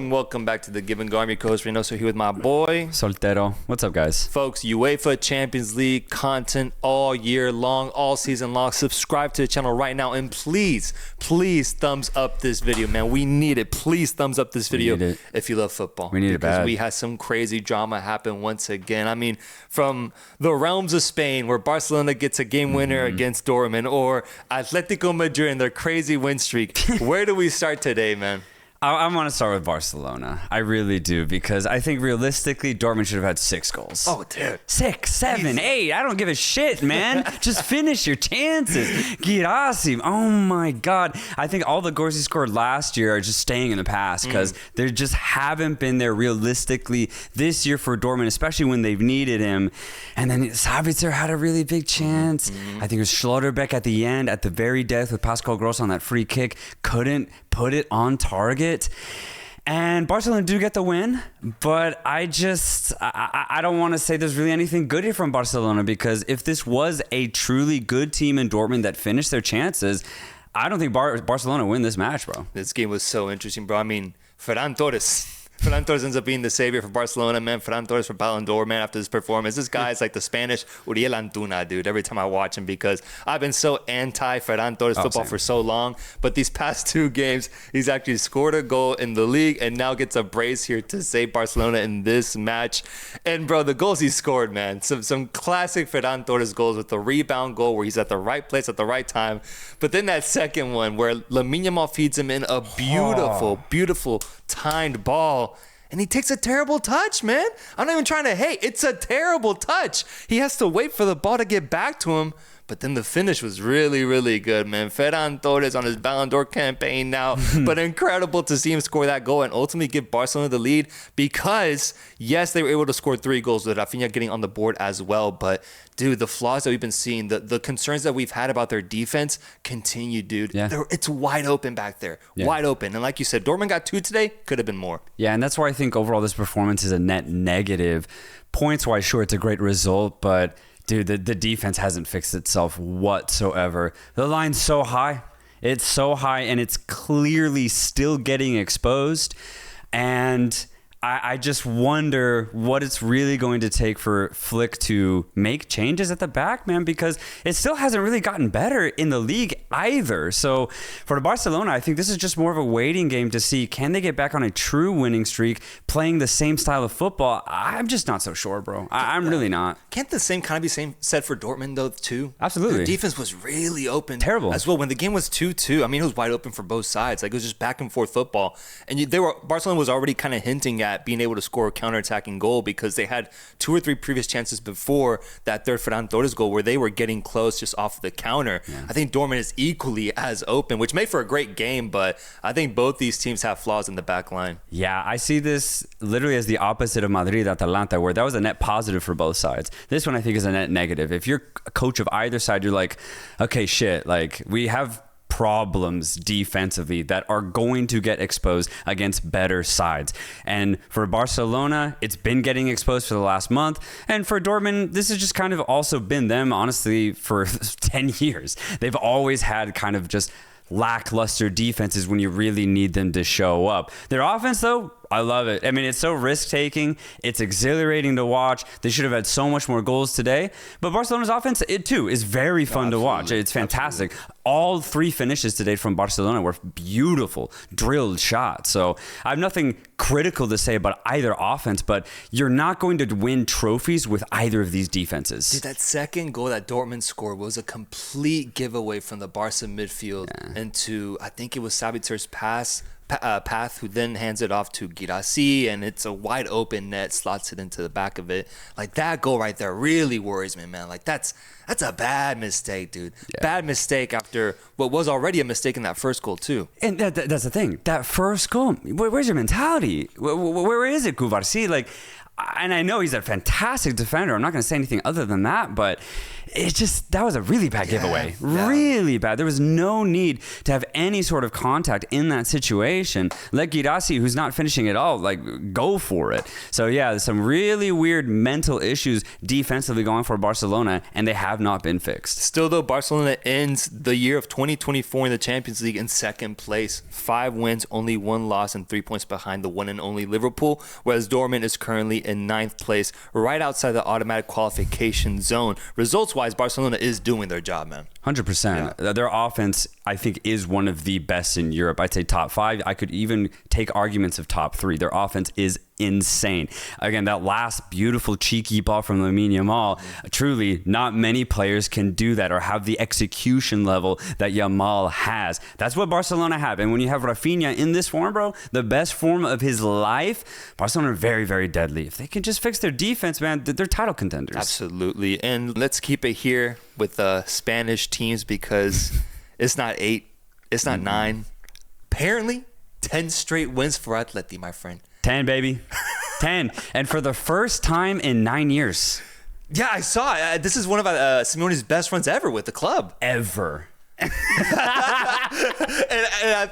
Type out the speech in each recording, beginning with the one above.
and welcome back to the Give and Go. I'm your co-host Reynoso here with my boy Soltero. What's up, guys? Folks, UEFA Champions League content all year long, all season long. Subscribe to the channel right now and please thumbs up this video, man. We need it. Please thumbs up this video if you love football. We need it bad. Because we had some crazy drama happen once again. I mean, from the realms of Spain where Barcelona gets a game winner against Dortmund, or Atletico Madrid and their crazy win streak. Where do we start today, man? I want to start with Barcelona. I really do, because I think realistically, Dortmund should have had 6 goals. Oh, dude. 6, 7, 8. I don't give a shit, man. Just finish your chances. Graz. Oh, my God. I think all the goals he scored last year are just staying in the past because they just haven't been there realistically this year for Dortmund, especially when they've needed him. And then Sabitzer had a really big chance. I think it was Schlotterbeck at the end, at the very death with Pascal Gross on that free kick. Couldn't put it on target. And Barcelona do get the win, but I don't want to say there's really anything good here from Barcelona, because if this was a truly good team in Dortmund that finished their chances, I don't think Barcelona win this match, bro. This game was so interesting, bro. I mean, Ferran Torres ends up being the savior for Barcelona, man. Ferran Torres for Ballon d'Or, man, after this performance. This guy is like the Spanish Uriel Antuna, dude, every time I watch him, because I've been so anti-Ferran Torres football for so long. But these past 2 games, he's actually scored a goal in the league and now gets a brace here to save Barcelona in this match. And, bro, the goals he scored, man, some classic Ferran Torres goals, with the rebound goal where he's at the right place at the right time. But then that second one where Lamine Yamal feeds him in a beautiful timed ball, and he takes a terrible touch, man. I'm not even trying to hate. It's a terrible touch. He has to wait for the ball to get back to him. But then the finish was really, really good, man. Ferran Torres on his Ballon d'Or campaign now. But incredible to see him score that goal and ultimately give Barcelona the lead, because, yes, they were able to score 3 goals with Rafinha getting on the board as well. But, dude, the flaws that we've been seeing, the concerns that we've had about their defense continue, dude. Yeah. It's wide open back there. Yeah. Wide open. And like you said, Dortmund got 2 today. Could have been more. Yeah, and that's why I think overall this performance is a net negative. Points-wise, sure, it's a great result, but dude, the defense hasn't fixed itself whatsoever. The line's so high. It's so high, and it's clearly still getting exposed. And I just wonder what it's really going to take for Flick to make changes at the back, man, because it still hasn't really gotten better in the league either. So for Barcelona, I think this is just more of a waiting game to see, can they get back on a true winning streak playing the same style of football? I'm just not so sure, bro. I'm really not. Can't the same kind of be said for Dortmund, though, too? Absolutely. Their defense was really open. Terrible. As well. When the game was 2-2, I mean, it was wide open for both sides. Like, it was just back and forth football. And Barcelona was already kind of hinting at being able to score a counter-attacking goal, because they had 2 or 3 previous chances before that third Ferran Torres goal where they were getting close just off the counter. Yeah. I think Dortmund is equally as open, which made for a great game, but I think both these teams have flaws in the back line. Yeah, I see this literally as the opposite of Madrid-Atalanta, where that was a net positive for both sides. This one I think is a net negative. If you're a coach of either side, you're like, okay, shit, like, we have problems defensively that are going to get exposed against better sides. And for Barcelona, it's been getting exposed for the last month. And for Dortmund, this has just kind of also been them, honestly, for 10 years. They've always had kind of just lackluster defenses when you really need them to show up. Their offense, though, I love it. I mean, it's so risk-taking. It's exhilarating to watch. They should have had so much more goals today. But Barcelona's offense, it too, is very fun to watch. It's fantastic. All 3 finishes today from Barcelona were beautiful, drilled shots. So I have nothing critical to say about either offense, but you're not going to win trophies with either of these defenses. Dude, that second goal that Dortmund scored was a complete giveaway from the Barca midfield into, I think it was Sabitzer's path, who then hands it off to Girassi, and it's a wide open net, slots it into the back of it. Like, that goal right there really worries me, man. Like, that's a bad mistake, dude. Yeah. Bad mistake after what was already a mistake in that first goal, too. And that's the thing. That first goal, where's your mentality? Where is it, Cubarsí? Like, and I know he's a fantastic defender. I'm not going to say anything other than that, but that was a really bad giveaway. Yeah. Really bad. There was no need to have any sort of contact in that situation. Let Girassi, who's not finishing at all, like, go for it. So yeah, there's some really weird mental issues defensively going for Barcelona, and they have not been fixed. Still though, Barcelona ends the year of 2024 in the Champions League in second place. 5 wins, only 1 loss, and 3 points behind the one and only Liverpool, whereas Dortmund is currently in 9th place, right outside the automatic qualification zone. Results-wise, Barcelona is doing their job, man. 100%. Yeah. Their offense, I think, is one of the best in Europe. I'd say top 5. I could even take arguments of top 3. Their offense is insane. Again, that last beautiful cheeky ball from Lamine Yamal, truly not many players can do that or have the execution level that Yamal has. That's what Barcelona have. And when you have Rafinha in this form, bro, the best form of his life, Barcelona are very, very deadly. If they can just fix their defense, man, they're title contenders. Absolutely. And let's keep it here with the Spanish teams, because it's not 8, it's not 9. Apparently, 10 straight wins for Atleti, my friend. 10, baby. 10. And for the first time in 9 years. Yeah, I saw it. This is one of Simeone's best runs ever with the club. Ever. and I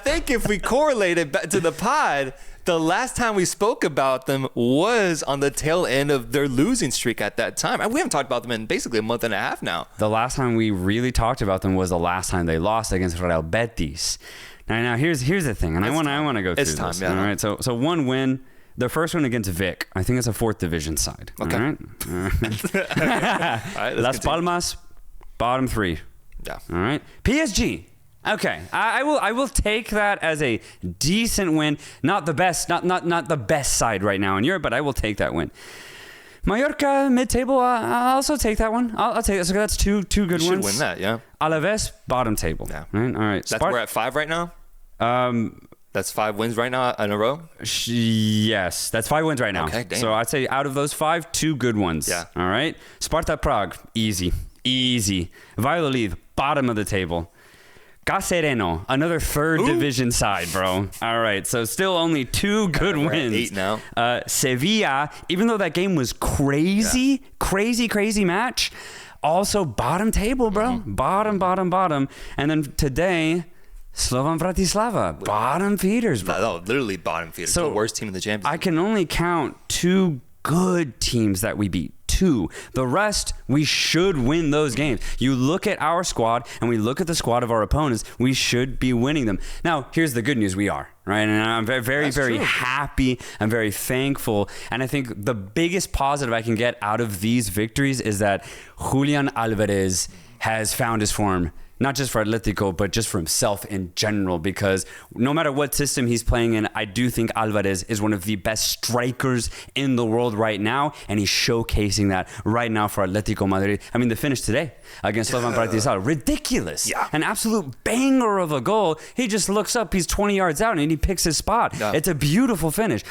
think if we correlate it back to the pod, the last time we spoke about them was on the tail end of their losing streak at that time. And we haven't talked about them in basically a month and a half now. The last time we really talked about them was the last time they lost against Real Betis. Now here's the thing, and I want to go through this. It's time, yeah. All right, so one win. The first one against Vic. I think it's a 4th division side. Okay. All right. All right, Las Palmas, bottom 3. Yeah. All right. PSG. Okay. I will take that as a decent win. Not the best. Not the best side right now in Europe, but I will take that win. Mallorca mid-table. I'll also take that one. I'll take that. So that's two good ones. You should win that, yeah. Alaves bottom table. Yeah. Right. All right. We're at 5 right now. That's 5 wins right now in a row? Yes, that's 5 wins right now. Okay, damn. So I'd say out of those 5, 2 good ones. Yeah. All right. Sparta Prague, easy. Valladolid, bottom of the table. Casereno, another 3rd division side, bro. All right, so still only 2 good we're wins. At 8 now. Sevilla, even though that game was crazy match, also bottom table, bro. Mm-hmm. Bottom. And then today, Slovan Bratislava, bottom feeders, bro. No, literally bottom feeders. So, the worst team in the Champions League. I can only count 2 good teams that we beat. 2. The rest, we should win those games. You look at our squad and we look at the squad of our opponents, we should be winning them. Now, here's the good news. We are, right? And I'm very happy. I'm very thankful. And I think the biggest positive I can get out of these victories is that Julian Alvarez has found his form. Not just for Atletico, but just for himself in general, because no matter what system he's playing in, I do think Alvarez is one of the best strikers in the world right now, and he's showcasing that right now for Atletico Madrid. I mean, the finish today against Slovan Bratislava, ridiculous. Yeah. An absolute banger of a goal. He just looks up, he's 20 yards out, and he picks his spot. Yeah. It's a beautiful finish.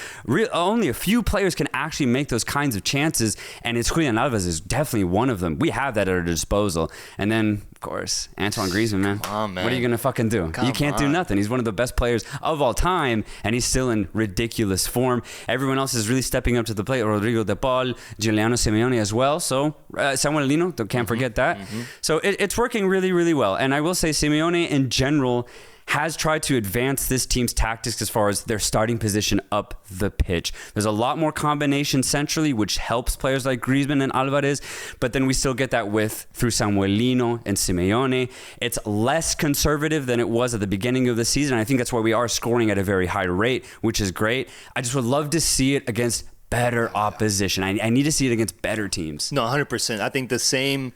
Only a few players can actually make those kinds of chances, and it's Julian Alvarez is definitely one of them. We have that at our disposal. And then, of course, Antoine Griezmann, man. Come on, man. What are you going to fucking do? You can't do nothing. He's one of the best players of all time, and he's still in ridiculous form. Everyone else is really stepping up to the plate. Rodrigo De Paul, Giuliano Simeone as well. So, Samuel Lino, can't forget that. Mm-hmm. So, it's working really, really well. And I will say Simeone in general has tried to advance this team's tactics as far as their starting position up the pitch. There's a lot more combination centrally, which helps players like Griezmann and Alvarez, but then we still get that width through Samuel Lino and Simeone. It's less conservative than it was at the beginning of the season. I think that's why we are scoring at a very high rate, which is great. I just would love to see it against better opposition. I need to see it against better teams. No, 100%. I think the same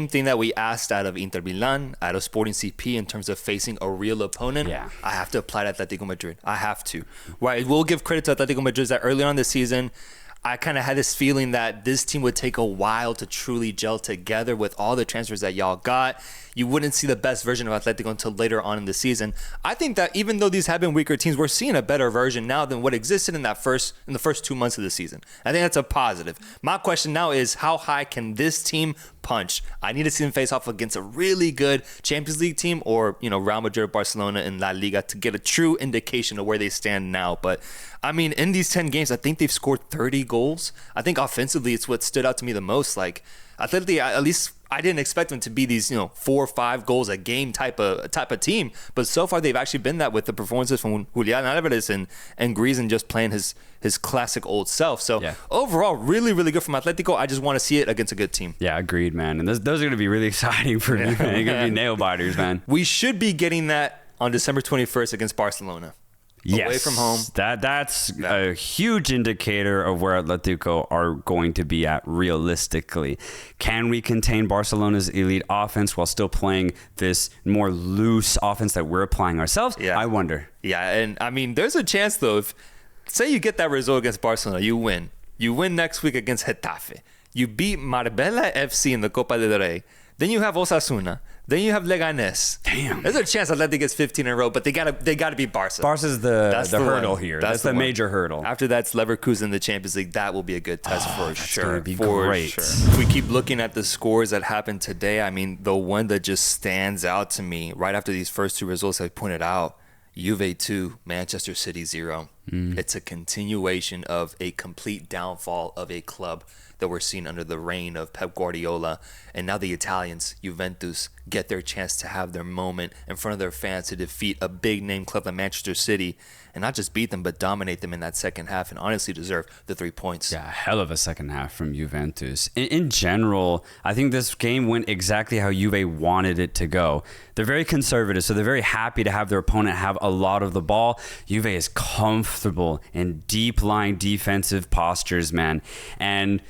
thing that we asked out of Inter Milan, out of Sporting CP in terms of facing a real opponent, I have to apply to Atletico Madrid. I have to. Right? We'll give credit to Atletico Madrid that early on this season, I kind of had this feeling that this team would take a while to truly gel together with all the transfers that y'all got. You wouldn't see the best version of Atletico until later on in the season. I think that even though these have been weaker teams, we're seeing a better version now than what existed in the first 2 months of the season. I think that's a positive. My question now is, how high can this team punch? I need to see them face off against a really good Champions League team or, Real Madrid, Barcelona, and La Liga to get a true indication of where they stand now. But I mean, in these 10 games, I think they've scored 30 goals. I think offensively, it's what stood out to me the most. Like, Atleti, at least I didn't expect them to be these, 4 or 5 goals a game type of team. But so far, they've actually been that with the performances from Julian Alvarez and Griezmann just playing his classic old self. So overall, really, really good from Atletico. I just want to see it against a good team. Yeah, agreed, man. And those are going to be really exciting for me, man. They're going to be nail biters, man. We should be getting that on December 21st against Barcelona. Away from home. That's a huge indicator of where Atletico are going to be at realistically. Can we contain Barcelona's elite offense while still playing this more loose offense that we're applying ourselves? Yeah. I wonder. Yeah, and I mean, there's a chance, though, if say you get that result against Barcelona, you win. You win next week against Getafe. You beat Marbella FC in the Copa del Rey. Then you have Osasuna. Then you have Leganés. Damn. There's a chance Atleti gets 15 in a row, but they gotta beat Barca. Barca's the hurdle here. That's the major hurdle. After that's Leverkusen in the Champions League. That will be a good test for sure. Gonna be great. Sure. If we keep looking at the scores that happened today, I mean, the one that just stands out to me right after these first 2 results I pointed out, Juve 2, Manchester City 0. It's a continuation of a complete downfall of a club that we're seeing under the reign of Pep Guardiola. And now the Italians, Juventus, get their chance to have their moment in front of their fans to defeat a big-name club like Manchester City and not just beat them, but dominate them in that second half and honestly deserve the 3 points. Yeah, hell of a second half from Juventus. In general, I think this game went exactly how Juve wanted it to go. They're very conservative, so they're very happy to have their opponent have a lot of the ball. Juve is comfortable in deep-lying defensive postures, man. And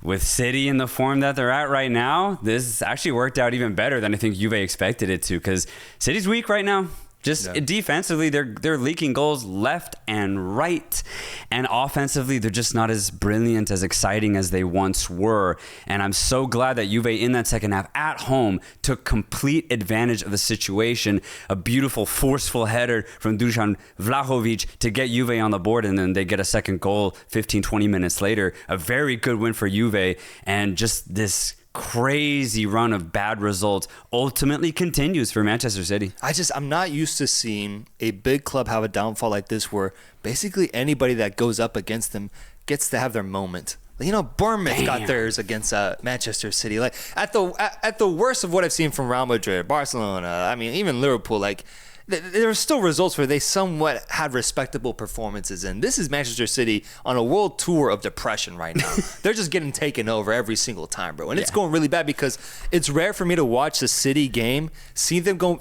with City in the form that they're at right now, this actually worked out even better than I think Juve expected it to, because City's weak right now. Defensively, they're leaking goals left and right. And offensively, they're just not as brilliant, as exciting as they once were. And I'm so glad that Juve in that second half at home took complete advantage of the situation. A beautiful, forceful header from Dusan Vlahovic to get Juve on the board. And then they get a second goal 15, 20 minutes later. A very good win for Juve. And just this crazy run of bad results ultimately continues for Manchester City. I'm not used to seeing a big club have a downfall like this where basically anybody that goes up against them gets to have their moment. Bournemouth got theirs against Manchester City. Like at the worst of what I've seen from Real Madrid, Barcelona, I mean even Liverpool, like there are still results where they somewhat had respectable performances, and this is Manchester City on a world tour of depression right now. They're just getting taken over every single time, bro, and it's going really bad because it's rare for me to watch the City game, see them go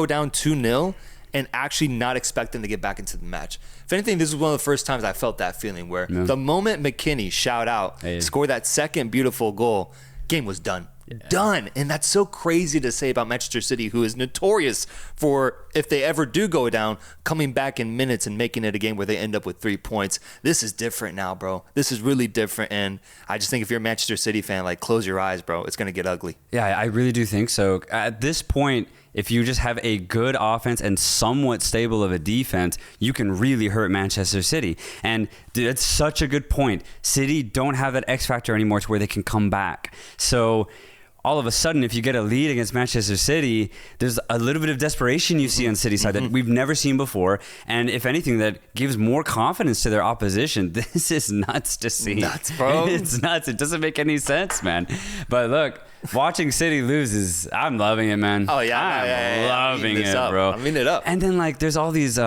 down 2-0, and actually not expect them to get back into the match. If anything, this is one of the first times I felt that feeling where the moment McKinney, shout out, scored that second beautiful goal, game was done. Done. And that's so crazy to say about Manchester City, who is notorious for, if they ever do go down, coming back in minutes and making it a game where they end up with 3 points. This is different now, bro. This is really different. And I just think if you're a Manchester City fan, like, close your eyes, bro. It's going to get ugly. Yeah, I really do think so. At this point, if you just have a good offense and somewhat stable of a defense, you can really hurt Manchester City. And dude, that's such a good point. City don't have that X factor anymore to where they can come back. So all of a sudden, if you get a lead against Manchester City, there's a little bit of desperation you see on City side that we've never seen before. And if anything, that gives more confidence to their opposition. This is nuts to see. Nuts, bro. It's nuts. It doesn't make any sense, man. But look, watching City lose I'm loving it, man. Oh, yeah. I'm loving it, bro. I mean it up. And then, like, there's all these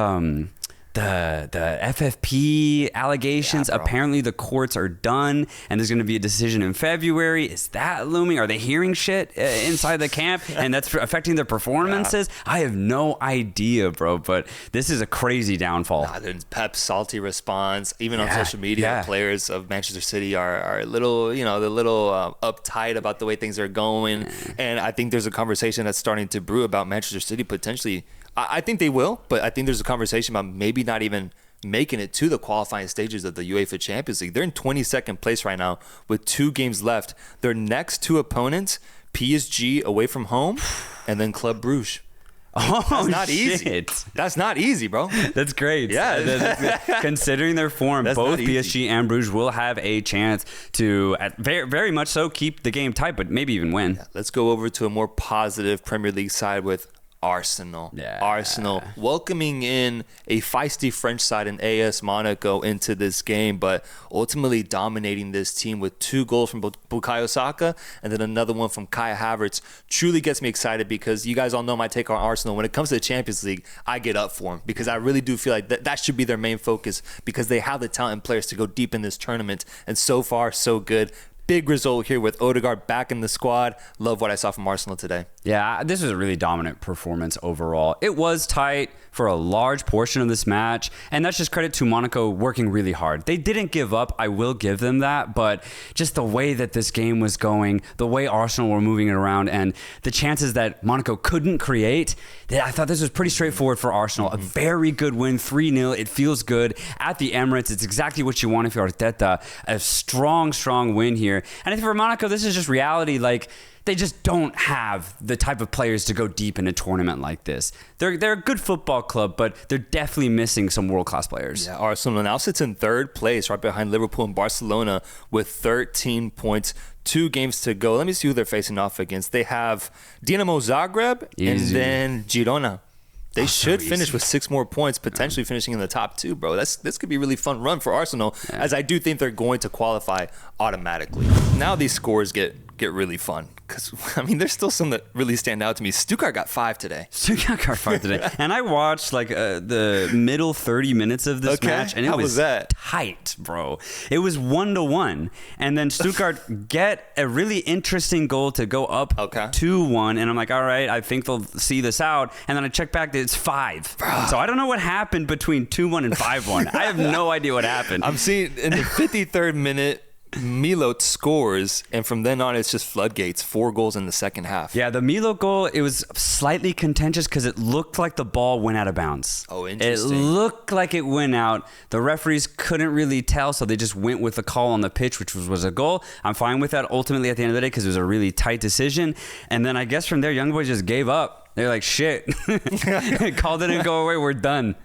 the FFP allegations. Apparently the courts are done and there's going to be a decision in February. Is that looming? Are they hearing shit inside the camp and that's affecting their performances? I have no idea, bro, but this is a crazy downfall. There's Pep's salty response. Even on social media, players of Manchester City are a little, they're a little uptight about the way things are going. And I think there's a conversation that's starting to brew about Manchester City potentially. I think they will, but I think there's a conversation about maybe not even making it to the qualifying stages of the UEFA Champions League. They're in 22nd place right now with 2 games left. Their next 2 opponents, PSG away from home, and then Club Brugge. That's not easy. That's not easy, bro. That's great. Yeah. Considering their form, both PSG and Bruges will have a chance to, very, very much so, keep the game tight, but maybe even win. Let's go over to a more positive Premier League side with Arsenal. Yeah. Arsenal welcoming in a feisty French side in AS Monaco into this game, but ultimately dominating this team with 2 goals from Bukayo Saka and then another one from Kai Havertz. Truly gets me excited because you guys all know my take on Arsenal. When it comes to the Champions League, I get up for them because I really do feel like that should be their main focus because they have the talent and players to go deep in this tournament. And so far, so good. Big result here with Odegaard back in the squad. Love what I saw from Arsenal today. Yeah, this was a really dominant performance overall. It was tight for a large portion of this match, and that's just credit to Monaco working really hard. They didn't give up, I will give them that, but just the way that this game was going, the way Arsenal were moving it around, and the chances that Monaco couldn't create, I thought this was pretty straightforward for Arsenal. A very good win, 3-0. It feels good at the Emirates. It's exactly what you want if you're Arteta. A strong, strong win here. And I think for Monaco, this is just reality. Like, they just don't have the type of players to go deep in a tournament like this. They're a good football club, but they're definitely missing some world-class players. Yeah, Arsenal now sits in 3rd place, right behind Liverpool and Barcelona with 13 points. 2 games to go. Let me see who they're facing off against. They have Dinamo Zagreb and then Girona. They should finish with 6 more points, potentially finishing in the top 2, bro. This could be a really fun run for Arsenal, as I do think they're going to qualify automatically. Now these scores get really fun because, I mean, there's still some that really stand out to me. Stuttgart got 5 today. Stuttgart got 5 today. And I watched like the middle 30 minutes of this match, and it was tight, bro. It was 1-1. And then Stuttgart get a really interesting goal to go up 2-1. And I'm like, all right, I think they'll see this out. And then I check back, it's 5. So I don't know what happened between 2-1 and 5-1. I have no idea what happened. I'm seeing in the 53rd minute, Milot scores, and from then on, it's just floodgates. 4 goals in the second half. Yeah, the Milot goal, it was slightly contentious because it looked like the ball went out of bounds. Oh, interesting. It looked like it went out. The referees couldn't really tell, so they just went with the call on the pitch, which was a goal. I'm fine with that ultimately at the end of the day because it was a really tight decision. And then I guess from there, Young Boys just gave up. They're like, shit. Call didn't go away. We're done.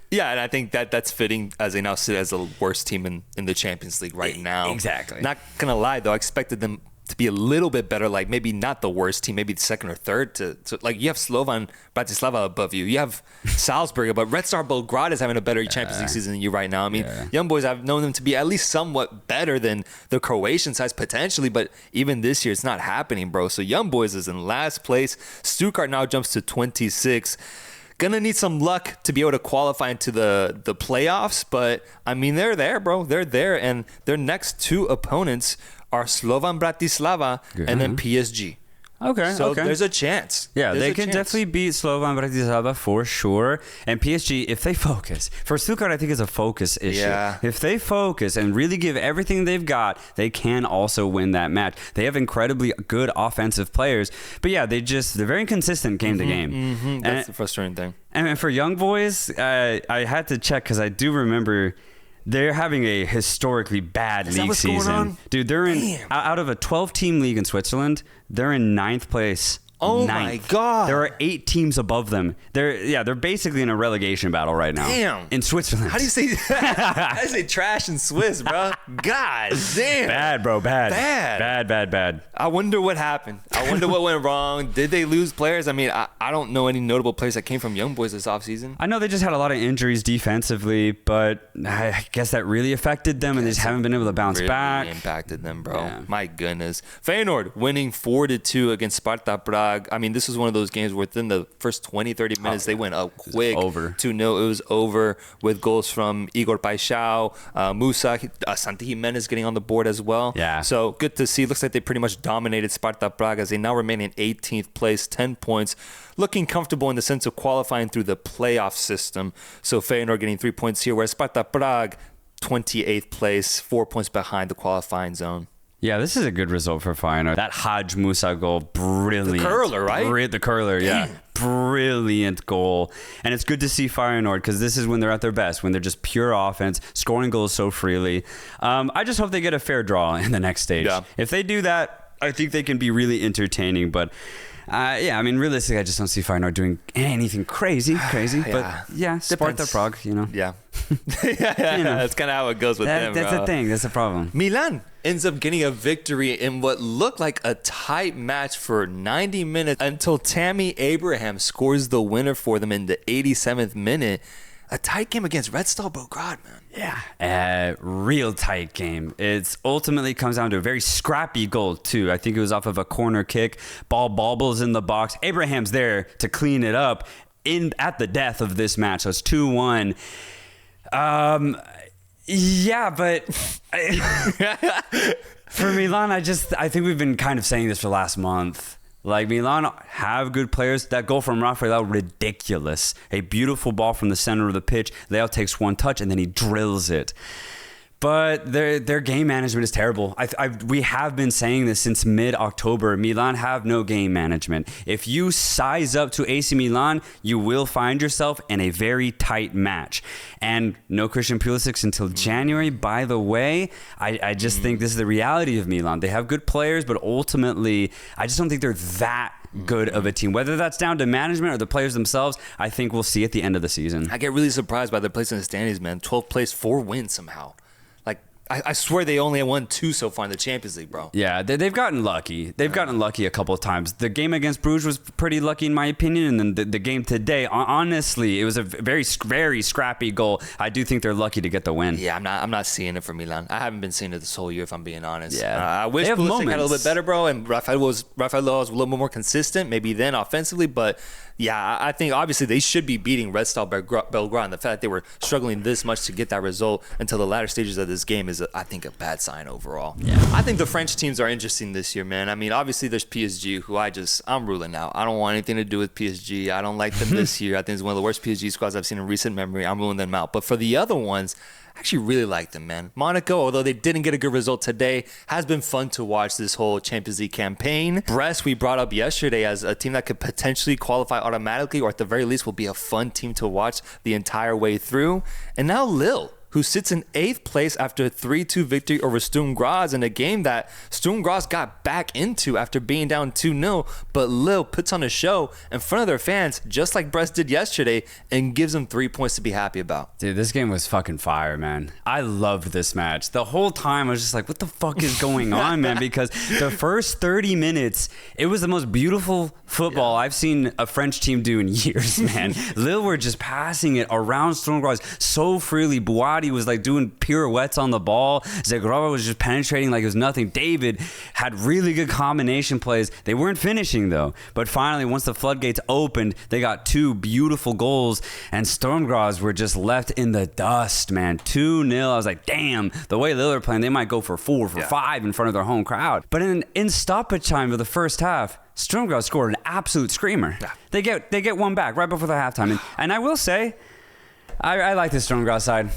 Yeah, and I think that's fitting as they now sit as the worst team in the Champions League right now. Exactly. Not going to lie, though, I expected them to be a little bit better, like maybe not the worst team, maybe the 2nd or 3rd. To like, you have Slovan Bratislava above you. You have Salzburg, but Red Star Belgrade is having a better Champions League season than you right now. I mean, Young Boys, I've known them to be at least somewhat better than the Croatian sides potentially, but even this year, it's not happening, bro. So Young Boys is in last place. Stuttgart now jumps to 26. Gonna need some luck to be able to qualify into the playoffs, but I mean, they're there, bro. They're there, and their next 2 opponents are Slovan Bratislava and then PSG. Okay, so there's a chance. Yeah, they can definitely beat Slovan Bratislava for sure. And PSG, if they focus, for Stuttgart, I think it's a focus issue. Yeah. If they focus and really give everything they've got, they can also win that match. They have incredibly good offensive players, but yeah, they're very inconsistent game to game. That's the frustrating thing. And for Young Boys, I had to check because I do remember they're having a historically bad league season. Dude, they're out of a 12-team league in Switzerland, they're in 9th place. Oh my God. There are 8 teams above them. They're basically in a relegation battle right now. Damn. In Switzerland. How do you say how do you say trash in Swiss, bro? God damn. Bad, bro. Bad. I wonder what happened. I wonder what went wrong. Did they lose players? I mean, I don't know any notable players that came from Young Boys this offseason. I know they just had a lot of injuries defensively, but I guess that really affected them, and they just haven't been able to bounce back. Impacted them, bro. Yeah. My goodness. Feyenoord winning 4-2 against Sparta Prague. I mean, this was one of those games where within the first 20, 30 minutes, they went up quick. 2-0. It was over with goals from Igor Paixão, Musa, Santi Jimenez getting on the board as well. Yeah. So good to see. Looks like they pretty much dominated Sparta Prague as they now remain in 18th place, 10 points. Looking comfortable in the sense of qualifying through the playoff system. So Feyenoord getting 3 points here, whereas Sparta Prague, 28th place, 4 points behind the qualifying zone. Yeah, this is a good result for Feyenoord. That Haj Musa goal, brilliant. The curler, right? The curler, yeah. Brilliant goal. And it's good to see Feyenoord because this is when they're at their best, when they're just pure offense, scoring goals so freely. I just hope they get a fair draw in the next stage. Yeah. If they do that, I think they can be really entertaining. But I mean, realistically, I just don't see Feyenoord doing anything crazy. But yeah, Sparta Prague, Yeah. That's kind of how it goes with them, That's bro. the thing. That's the problem. Milan ends up getting a victory in what looked like a tight match for 90 minutes until Tammy Abraham scores the winner for them in the 87th minute. A tight game against Red Star Belgrade, man. Yeah, real tight game. It's ultimately comes down to a very scrappy goal too. I think it was off of a corner kick. Ball bobbles in the box. Abraham's there to clean it up at the death of this match. So it's 2-1. Yeah, but for Milan, I think we've been kind of saying this for the last month. Like, Milan have good players. That goal from Rafael, ridiculous. A beautiful ball from the center of the pitch. Leo takes one touch and then he drills it. But their game management is terrible. We have been saying this since mid-October. Milan have no game management. If you size up to AC Milan, you will find yourself in a very tight match. And no Christian Pulisic until January. By the way, I just think this is the reality of Milan. They have good players, but ultimately, I just don't think they're that good of a team. Whether that's down to management or the players themselves, I think we'll see at the end of the season. I get really surprised by their place in the standings, man. 12th place, 4 wins somehow. I swear they only won 2 so far in the Champions League, bro. Yeah, they've gotten lucky. They've gotten lucky a couple of times. The game against Bruges was pretty lucky in my opinion, and then the game today, honestly, it was a very, very scrappy goal. I do think they're lucky to get the win. Yeah, I'm not seeing it for Milan. I haven't been seeing it this whole year, if I'm being honest. Yeah, I wish Pulisic had a little bit better, bro, and Rafael was a little more consistent, maybe then offensively, but yeah, I think obviously they should be beating Red Star Belgrade. The fact that they were struggling this much to get that result until the latter stages of this game is, I think, a bad sign overall. Yeah. I think the French teams are interesting this year, man. I mean, obviously there's PSG, who I'm ruling out. I don't want anything to do with PSG. I don't like them this year. I think it's one of the worst PSG squads I've seen in recent memory. I'm ruling them out. But for the other ones, I actually really like them, man. Monaco, although they didn't get a good result today, has been fun to watch this whole Champions League campaign. Brest, we brought up yesterday as a team that could potentially qualify automatically, or at the very least will be a fun team to watch the entire way through. And now Lille, who sits in 8th place after a 3-2 victory over Sturm Graz in a game that Sturm Graz got back into after being down 2-0, but Lille puts on a show in front of their fans, just like Brest did yesterday, and gives them 3 points to be happy about. Dude, this game was fucking fire, man. I loved this match. The whole time I was just like, what the fuck is going on, man? Because the first 30 minutes, it was the most beautiful football I've seen a French team do in years, man. Lille were just passing it around Sturm Graz so freely. Buati was like doing pirouettes on the ball. Zagrava was just penetrating like it was nothing. David had really good combination plays. They weren't finishing though. But finally, once the floodgates opened, they got 2 beautiful goals, and Sturm Graz were just left in the dust, man. 2-0. I was like, damn, the way Lille are playing, they might go for 4, 5 in front of their home crowd. But in stoppage time of the first half, Sturm Graz scored an absolute screamer. Yeah. They get one back right before the halftime. And I will say, I like the Sturm Graz side.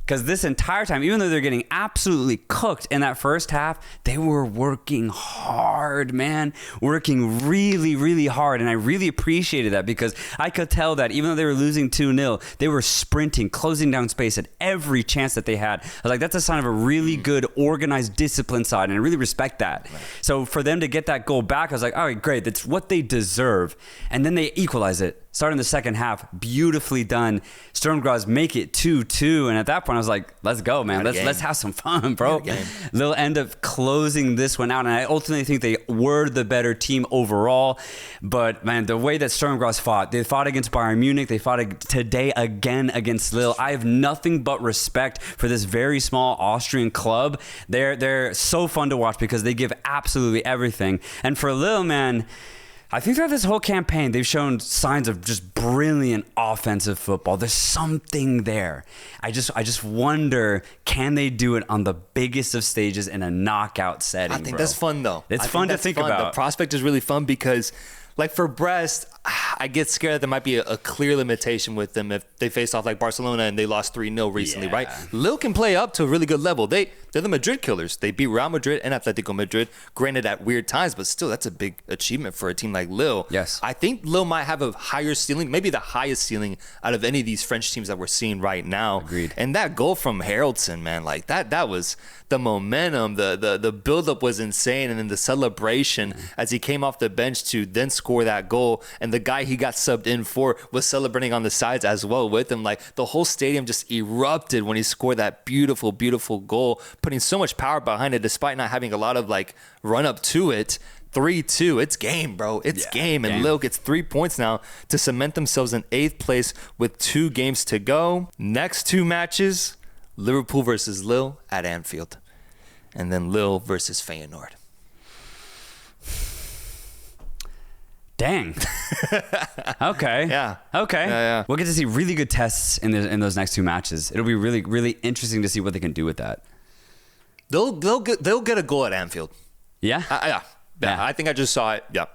Because this entire time, even though they're getting absolutely cooked in that first half, they were working hard, man. Working really, really hard. And I really appreciated that because I could tell that even though they were losing 2-0, they were sprinting, closing down space at every chance that they had. I was like, that's a sign of a really good, organized, disciplined side. And I really respect that. Right. So for them to get that goal back, I was like, all right, great. That's what they deserve. And then they equalize it. Starting the second half, beautifully done. Sturm Graz make it 2-2, and at that point I was like, let's go, man. Let's have some fun, bro. They'll end up closing this one out, and I ultimately think they were the better team overall. But man, the way that Sturm Graz fought, they fought against Bayern Munich, they fought today again against Lille. I have nothing but respect for this very small Austrian club. They're so fun to watch because they give absolutely everything. And for Lille, man, I think throughout this whole campaign, they've shown signs of just brilliant offensive football. There's something there. I just wonder, can they do it on the biggest of stages in a knockout setting? I think that's fun, though. It's fun to think about. The prospect is really fun because, like for Brest, I get scared that there might be a clear limitation with them if they face off like Barcelona and they lost 3-0 recently, right? Lille can play up to a really good level. They're the Madrid killers. They beat Real Madrid and Atletico Madrid, granted at weird times, but still that's a big achievement for a team like Lille. Yes. I think Lille might have a higher ceiling, maybe the highest ceiling out of any of these French teams that we're seeing right now. Agreed. And that goal from Haraldson, man, like that was the momentum, the buildup was insane, and then the celebration as he came off the bench to then score that goal, and the guy he got subbed in for was celebrating on the sides as well with him. Like, the whole stadium just erupted when he scored that beautiful, beautiful goal, putting so much power behind it despite not having a lot of like run up to it. 3-2. It's game, bro. It's game. And Lille gets 3 points now to cement themselves in 8th place with 2 games to go. Next 2 matches, Liverpool versus Lille at Anfield. And then Lille versus Feyenoord. Dang. Okay. Yeah. Okay. Yeah. We'll get to see really good tests in those next 2 matches. It'll be really, really interesting to see what they can do with that. They'll get a goal at Anfield. Yeah? Yeah, I think I just saw it. Yeah.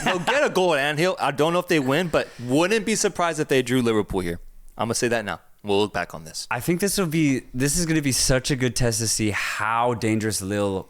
They'll get a goal at Anfield. I don't know if they win, but wouldn't be surprised if they drew Liverpool here. I'm going to say that now. We'll look back on this. I think this is going to be such a good test to see how dangerous Lille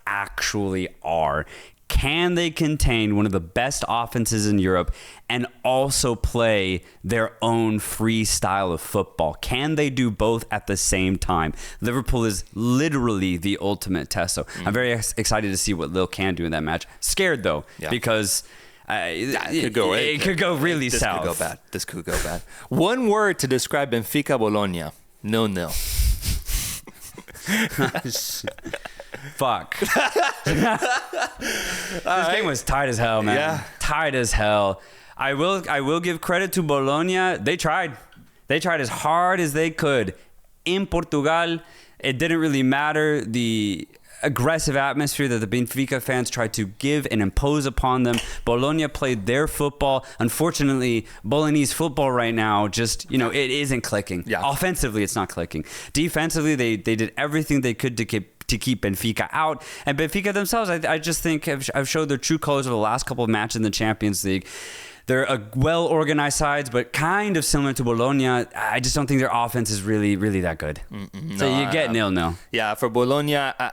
actually are. Can they contain one of the best offenses in Europe and also play their own free style of football? Can they do both at the same time? Liverpool is literally the ultimate test. So I'm very excited to see what Lille can do in that match. Scared, though, because it could go really south. This could go bad. One word to describe Benfica Bologna. 0-0. Fuck. This game was tight as hell, man. Yeah. Tight as hell. I will give credit to Bologna. They tried. They tried as hard as they could. In Portugal, it didn't really matter the aggressive atmosphere that the Benfica fans tried to give and impose upon them. Bologna played their football. Unfortunately, Bolognese football right now just, it isn't clicking. Yeah. Offensively, it's not clicking. Defensively, they did everything they could to keep Benfica out. And Benfica themselves, I just think, have showed their true colors over the last couple of matches in the Champions League. They're a well-organized side, but kind of similar to Bologna. I just don't think their offense is really, really that good. So you get 0-0. Yeah, for Bologna, I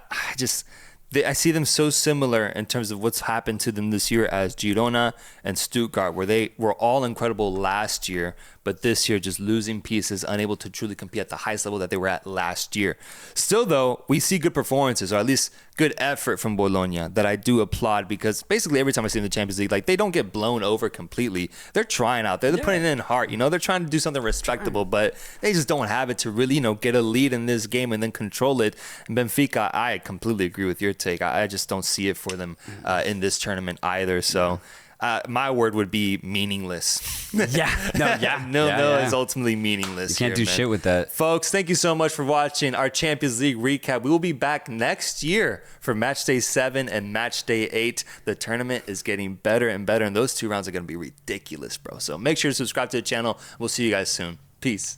see them so similar in terms of what's happened to them this year as Girona and Stuttgart, where they were all incredible last year, but this year just losing pieces, unable to truly compete at the highest level that they were at last year. Still, though, we see good performances, or at least good effort from Bologna that I do applaud, because basically every time I see in the Champions League, like, they don't get blown over completely. They're trying out there. They're putting it in heart. They're trying to do something respectable, but they just don't have it to really, get a lead in this game and then control it. And Benfica, I completely agree with your take. I just don't see it for them in this tournament either. So my word would be meaningless. No is ultimately meaningless. You can't do shit with that. Folks, thank you so much for watching our Champions League recap. We will be back next year for Matchday 7 and Matchday 8. The tournament is getting better and better, and those 2 rounds are going to be ridiculous, bro. So make sure to subscribe to the channel. We'll see you guys soon. Peace.